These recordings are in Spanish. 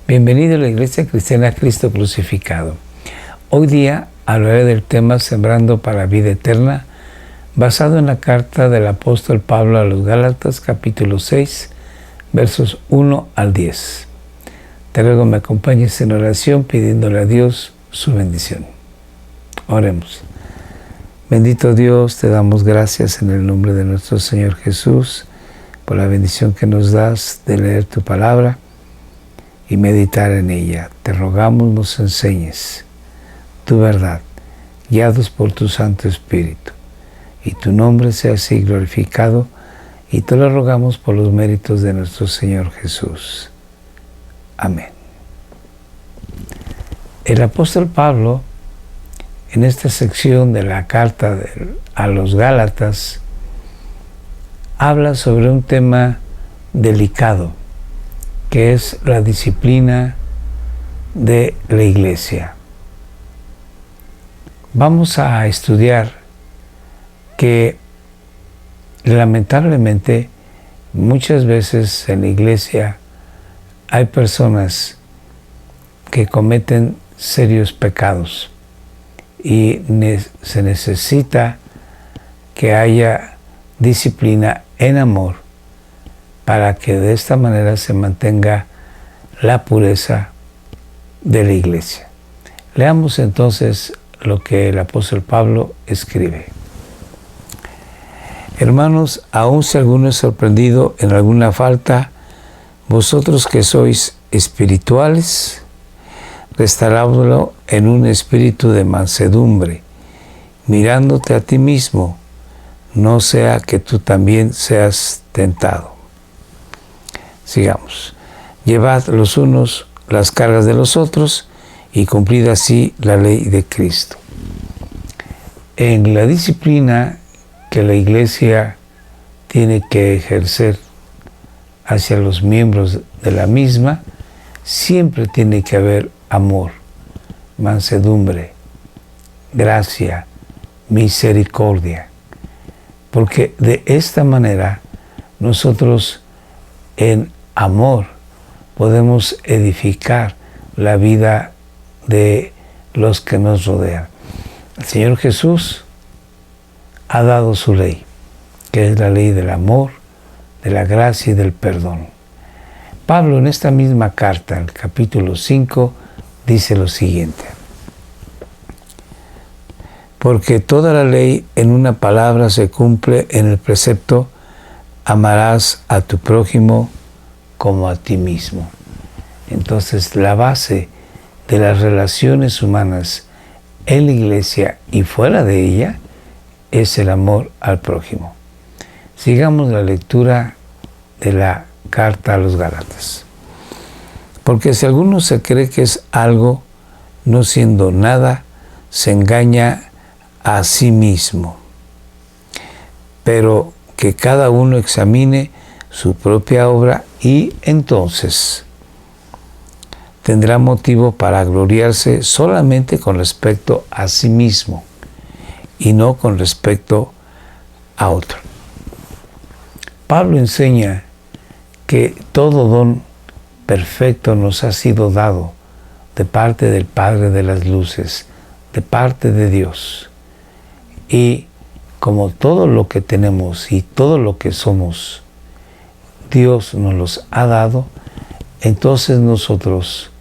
Bienvenido a la Iglesia Cristiana Cristo Crucificado. Hoy día hablaré del tema Sembrando para Vida Eterna, basado en la carta del apóstol Pablo a los Gálatas, capítulo 6, versos 1 al 10. Te ruego me acompañes en oración pidiéndole a Dios su bendición. Oremos. Bendito Dios, te damos gracias en el nombre de nuestro Señor Jesús por la bendición que nos das de leer tu palabra y meditar en ella. Te rogamos nos enseñes tu verdad, guiados por tu Santo Espíritu, y tu nombre sea así glorificado, y te lo rogamos por los méritos de nuestro Señor Jesús. Amén. El apóstol Pablo, en esta sección de la carta a los Gálatas, habla sobre un tema delicado, que es la disciplina de la iglesia. Vamos a estudiar que lamentablemente muchas veces en la iglesia hay personas que cometen serios pecados y se necesita que haya disciplina en amor para que de esta manera se mantenga la pureza de la iglesia. Leamos entonces lo que el apóstol Pablo escribe. Hermanos, aun si alguno es sorprendido en alguna falta, vosotros que sois espirituales, restauradlo en un espíritu de mansedumbre, mirándote a ti mismo, no sea que tú también seas tentado. Sigamos. Llevad los unos las cargas de los otros y cumplid así la ley de Cristo. En la disciplina que la iglesia tiene que ejercer hacia los miembros de la misma, siempre tiene que haber amor, mansedumbre, gracia, misericordia, porque de esta manera nosotros en amor podemos edificar la vida de los que nos rodean. El Señor Jesús ha dado su ley, que es la ley del amor, de la gracia y del perdón. Pablo en esta misma carta, en el capítulo 5, dice lo siguiente: porque toda la ley en una palabra se cumple en el precepto: amarás a tu prójimo como a ti mismo. Entonces, la base de las relaciones humanas en la iglesia y fuera de ella es el amor al prójimo. Sigamos la lectura de la carta a los Gálatas. Porque si alguno se cree que es algo, no siendo nada, se engaña a sí mismo. Pero que cada uno examine su propia obra y entonces tendrá motivo para gloriarse solamente con respecto a sí mismo y no con respecto a otro. Pablo enseña que todo don perfecto nos ha sido dado de parte del Padre de las luces, de parte de Dios. Y como todo lo que tenemos y todo lo que somos, Dios nos los ha dado, entonces nosotros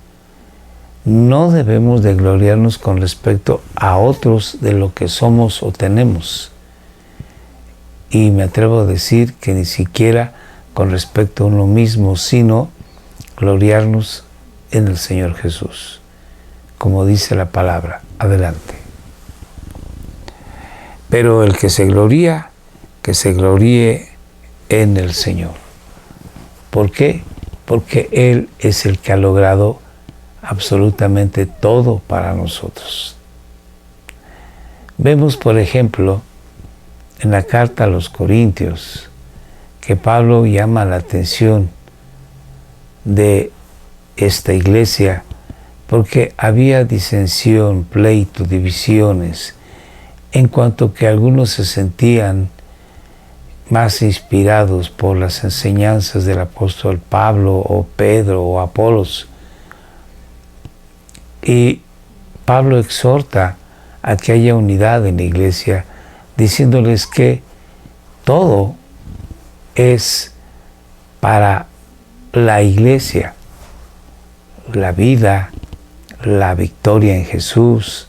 no debemos de gloriarnos con respecto a otros de lo que somos o tenemos. Y me atrevo a decir que ni siquiera con respecto a uno mismo, sino gloriarnos en el Señor Jesús, como dice la palabra. Adelante. Pero el que se gloría, que se gloríe en el Señor. ¿Por qué? Porque Él es el que ha logrado absolutamente todo para nosotros. Vemos, por ejemplo, en la carta a los Corintios, que Pablo llama la atención de esta iglesia porque había disensión, pleito, divisiones, en cuanto que algunos se sentían más inspirados por las enseñanzas del apóstol Pablo o Pedro o Apolos, Y Pablo exhorta a que haya unidad en la iglesia, diciéndoles que todo es para la iglesia, la vida, la victoria en Jesús,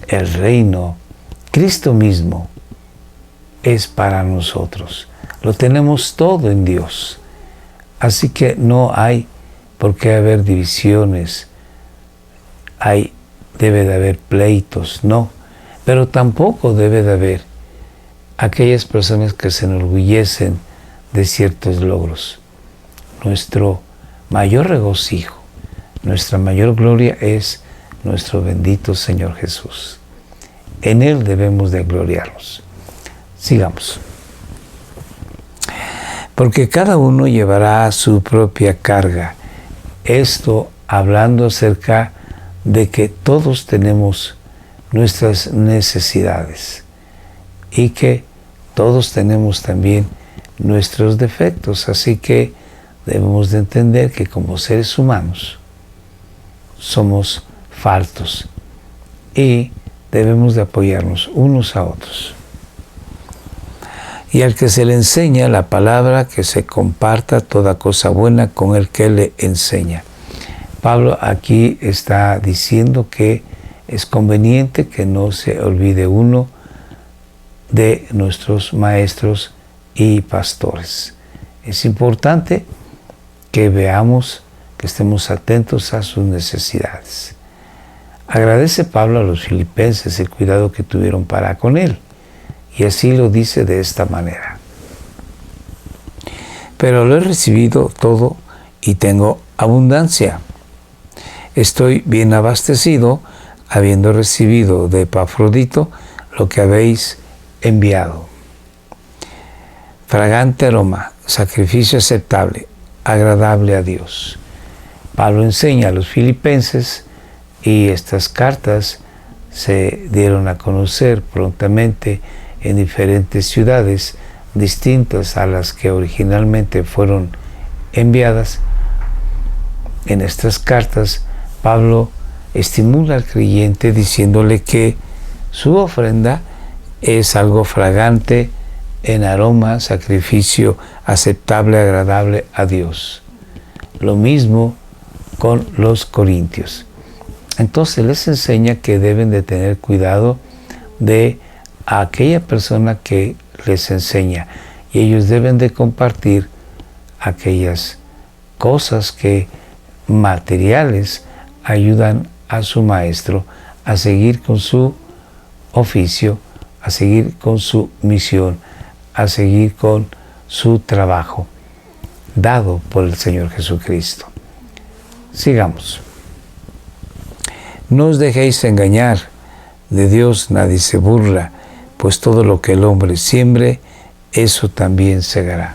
el reino, Cristo mismo es para nosotros. Lo tenemos todo en Dios. Así que no hay por qué haber divisiones, debe de haber pleitos, no. Pero tampoco debe de haber aquellas personas que se enorgullecen de ciertos logros. Nuestro mayor regocijo, nuestra mayor gloria es nuestro bendito Señor Jesús. En Él debemos de gloriarnos. Sigamos. Porque cada uno llevará su propia carga. Esto hablando acerca de que todos tenemos nuestras necesidades y que todos tenemos también nuestros defectos. Así que debemos de entender que como seres humanos somos faltos y debemos de apoyarnos unos a otros. Y al que se le enseña la palabra, que se comparta toda cosa buena con el que le enseña. Pablo aquí está diciendo que es conveniente que no se olvide uno de nuestros maestros y pastores. Es importante que veamos, que estemos atentos a sus necesidades. Agradece Pablo a los filipenses el cuidado que tuvieron para con él. Y así lo dice de esta manera. Pero lo he recibido todo y tengo abundancia. Estoy bien abastecido, habiendo recibido de Epafrodito lo que habéis enviado. Fragante aroma, sacrificio aceptable, agradable a Dios. Pablo enseña a los filipenses y estas cartas se dieron a conocer prontamente en diferentes ciudades distintas a las que originalmente fueron enviadas. En estas cartas, Pablo estimula al creyente diciéndole que su ofrenda es algo fragante en aroma, sacrificio aceptable, agradable a Dios. Lo mismo con los corintios. Entonces les enseña que deben de tener cuidado de aquella persona que les enseña, y ellos deben de compartir aquellas cosas que materiales ayudan a su maestro a seguir con su oficio, a seguir con su misión, a seguir con su trabajo dado por el Señor Jesucristo. Sigamos. No os dejéis engañar, de Dios nadie se burla, pues todo lo que el hombre siembre, eso también segará.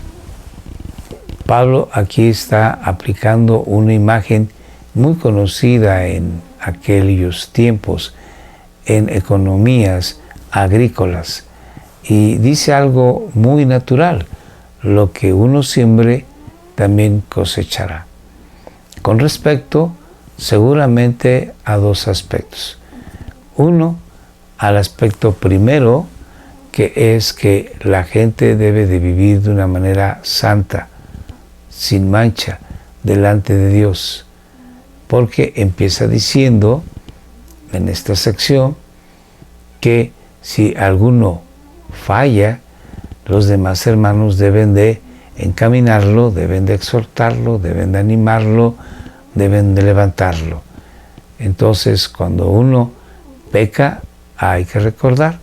Pablo aquí está aplicando una imagen muy conocida en aquellos tiempos, en economías agrícolas, y dice algo muy natural: lo que uno siembre, también cosechará. Con respecto, seguramente, a dos aspectos. Uno, al aspecto primero, que es que la gente debe de vivir de una manera santa, sin mancha, delante de Dios. Porque empieza diciendo en esta sección que si alguno falla, los demás hermanos deben de encaminarlo, deben de exhortarlo, deben de animarlo, deben de levantarlo. Entonces, cuando uno peca, hay que recordar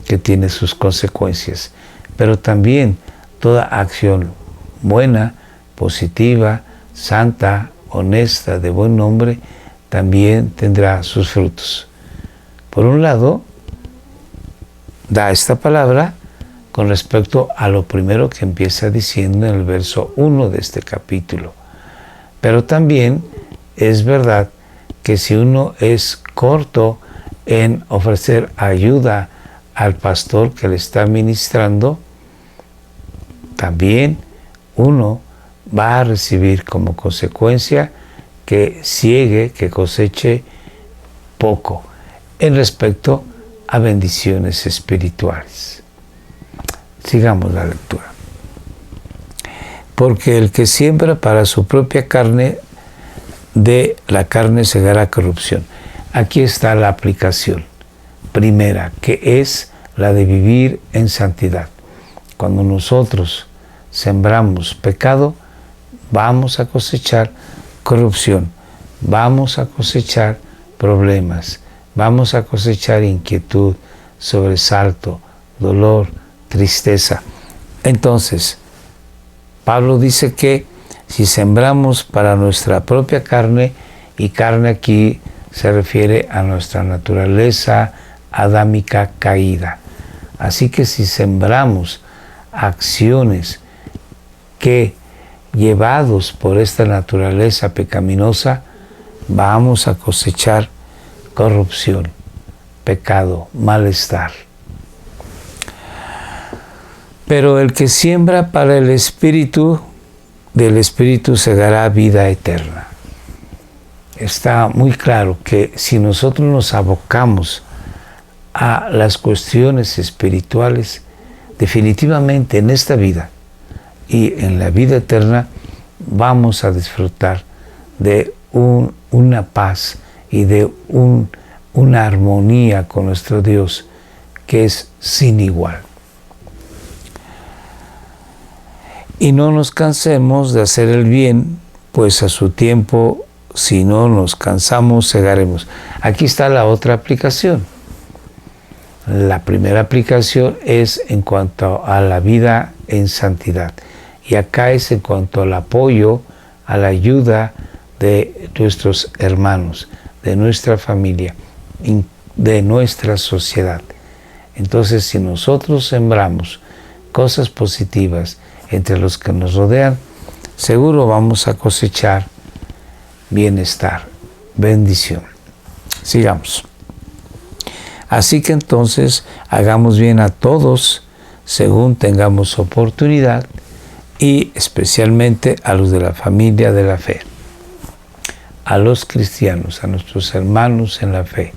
que tiene sus consecuencias, pero también toda acción buena, positiva, santa, honesta, de buen nombre, también tendrá sus frutos. Por un lado, da esta palabra con respecto a lo primero que empieza diciendo en el verso 1 de este capítulo. Pero también es verdad que si uno es corto en ofrecer ayuda al pastor que le está ministrando, también uno va a recibir como consecuencia que siegue, que coseche poco en respecto a bendiciones espirituales. Sigamos la lectura. Porque el que siembra para su propia carne, de la carne segará corrupción. Aquí está la aplicación primera, que es la de vivir en santidad. Cuando nosotros sembramos pecado, vamos a cosechar corrupción, vamos a cosechar problemas, vamos a cosechar inquietud, sobresalto, dolor, tristeza. Entonces, Pablo dice que si sembramos para nuestra propia carne, y carne aquí se refiere a nuestra naturaleza adámica caída. Así que si sembramos acciones que, llevados por esta naturaleza pecaminosa, vamos a cosechar corrupción, pecado, malestar. Pero el que siembra para el Espíritu, del Espíritu segará vida eterna. Está muy claro que si nosotros nos abocamos a las cuestiones espirituales, definitivamente en esta vida y en la vida eterna vamos a disfrutar de una paz y de una armonía con nuestro Dios que es sin igual. Y no nos cansemos de hacer el bien, pues a su tiempo, si no nos cansamos, segaremos. Aquí está la otra aplicación. La primera aplicación es en cuanto a la vida en santidad. Y acá es en cuanto al apoyo, a la ayuda de nuestros hermanos, de nuestra familia, de nuestra sociedad. Entonces, si nosotros sembramos cosas positivas entre los que nos rodean, seguro vamos a cosechar bienestar, bendición. Sigamos. Así que entonces hagamos bien a todos según tengamos oportunidad, y especialmente a los de la familia de la fe, a los cristianos, a nuestros hermanos en la fe.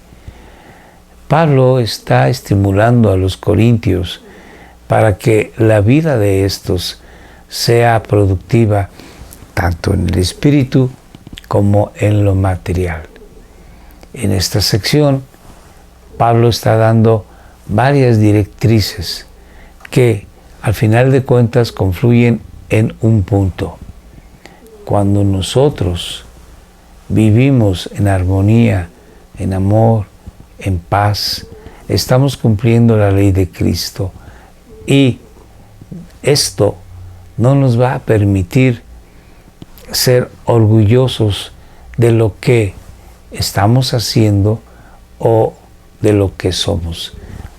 Pablo está estimulando a los corintios para que la vida de estos sea productiva tanto en el espíritu como en lo material. En esta sección, Pablo está dando varias directrices que al final de cuentas confluyen en un punto. Cuando nosotros vivimos en armonía, en amor, en paz, estamos cumpliendo la ley de Cristo, y esto no nos va a permitir ser orgullosos de lo que estamos haciendo o de lo que somos.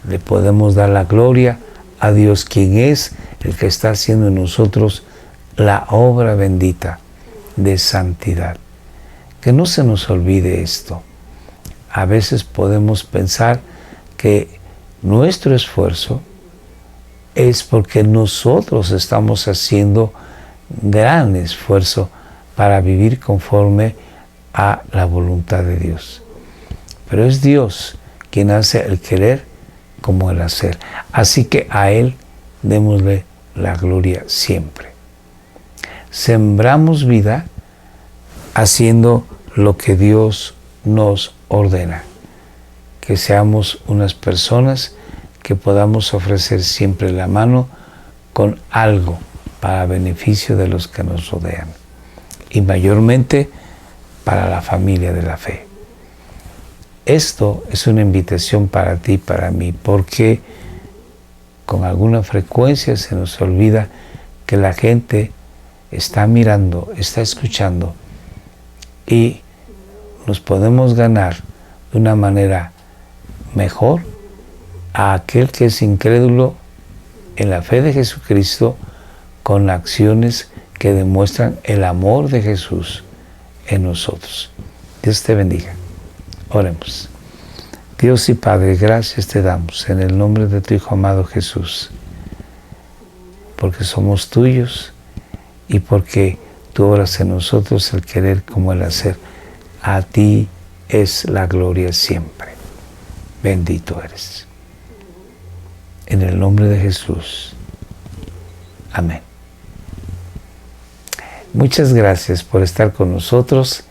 Le podemos dar la gloria a Dios, quien es el que está haciendo en nosotros la obra bendita de santidad. Que no se nos olvide esto. A veces podemos pensar que nuestro esfuerzo es porque nosotros estamos haciendo gran esfuerzo para vivir conforme a la voluntad de Dios. Pero es Dios quien hace el querer como el hacer. Así que a Él démosle la gloria siempre. Sembramos vida haciendo lo que Dios nos ordena. Que seamos unas personas que podamos ofrecer siempre la mano con algo para beneficio de los que nos rodean, y mayormente para la familia de la fe. Esto es una invitación para ti y para mí, porque con alguna frecuencia se nos olvida que la gente está mirando, está escuchando, y nos podemos ganar de una manera mejor a aquel que es incrédulo en la fe de Jesucristo, con acciones que demuestran el amor de Jesús en nosotros. Dios te bendiga. Oremos. Dios y Padre, gracias te damos en el nombre de tu Hijo amado Jesús, porque somos tuyos y porque tú obras en nosotros el querer como el hacer. A ti es la gloria siempre. Bendito eres. En el nombre de Jesús. Amén. Muchas gracias por estar con nosotros.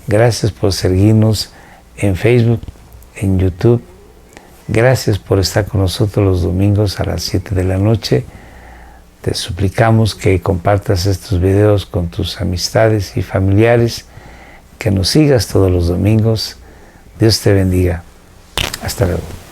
Gracias por seguirnos en Facebook, en YouTube. Gracias por estar con nosotros los domingos a las 7 de la noche. Te suplicamos que compartas estos videos con tus amistades y familiares, que nos sigas todos los domingos. Dios te bendiga. Hasta luego.